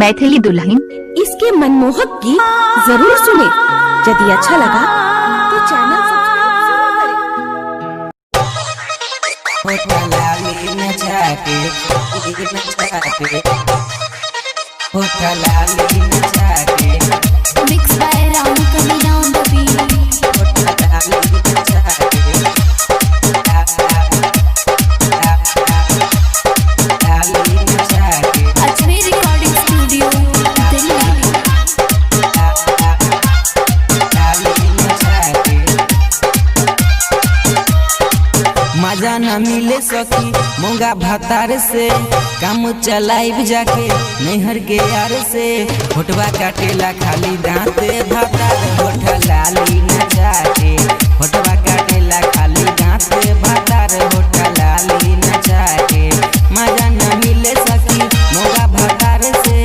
मैथिली दुल्हन। इसके मनमोहक गीत जरूर सुने। यदि अच्छा लगा तो channel Mixed by Ramu Kamina on the beat. Ajmer Recording Studio, Delhi. मजा न मिले सकी मोंगा भातार से, काम चलाइब जाके नैहर के यार से। होटवा काटेला खाली दांते भातार, होठ लाली न जाके। होटवा काटेला खाली दांते भातार, होठ लाली न जाके। मजा न मिले सकी मोंगा भातार से,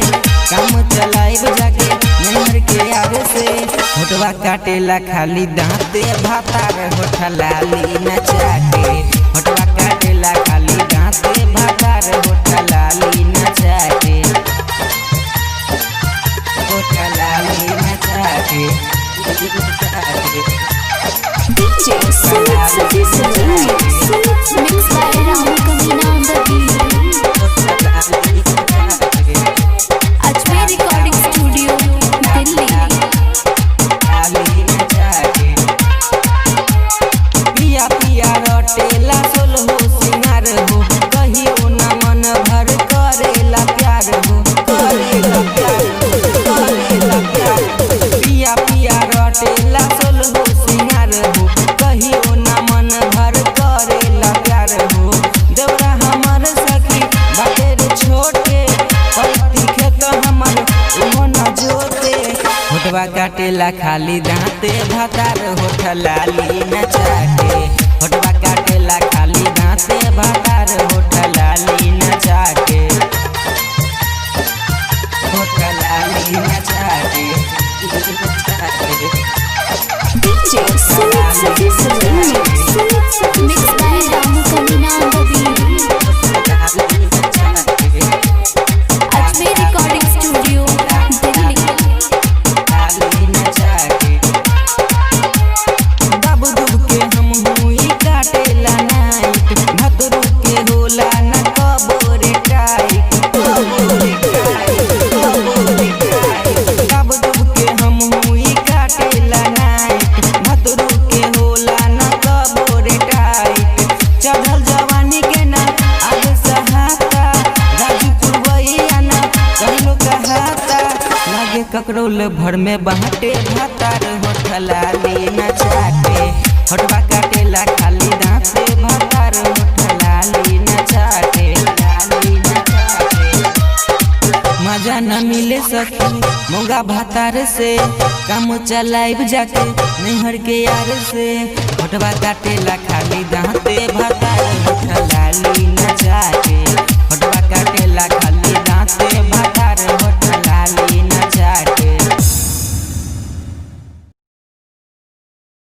काम चलाइब जाके नैहर के यार से। होटवा काटेला खाली दांते भातार, होठ लाली न जाके। होटवा काटेला खाली दांते भातार, होठ लाली न जाके। होठ लाली न जाके। DJ Sumit Satish Satish. Mixed by Ramu Kamina on the beat. Ajmer Recording Studio, Delhi. पिया पिया रटेला सोल हो सिंगार हो, कहियो न मन भर करेला प्यार हो, करेला प्यार हो, करेला प्यार हो। पिया पिया रटेला सोल हो सिंगार हो, कहियो न मन भर करेला प्यार हो। देवरा हमर सखी बाटेर छोटे, पलती खेत हमर उहो न जोते। होटवा काटेला खाली दांते भातार, होठ लाली न जाके। होटवा काटेला खाली दांते भातार, होठ लाली न जाके। होठ लाली न जाके। DJ Sumit Satish Satish. Mixed by Ramu Kamina on the beat. Ajmer Recording Studio, Delhi. दब दुब के हम हुई काटेला नाइट, भतरू के होला न कबोरे टाइट। दब दुब के हम हुई काटेला नाइट, भतरू के होला न कबोरे टाइट। चढ़ल जवानी के ना आगे सहाता, गाजीपुर वैया ना कहलो कहाता। लागे ककरोल भर में बाटे भातार, होठ लाली न जाके। होटवा काटेला खाली दांते भातार, होठ लाली न जाके, लाली न जाके। मजा न मिले सखी मोंगा भातार से, काम चलाइब जाके नैहर के यार से। होटवा काटेला खाली दांते भातार, होठ लाली न जाके।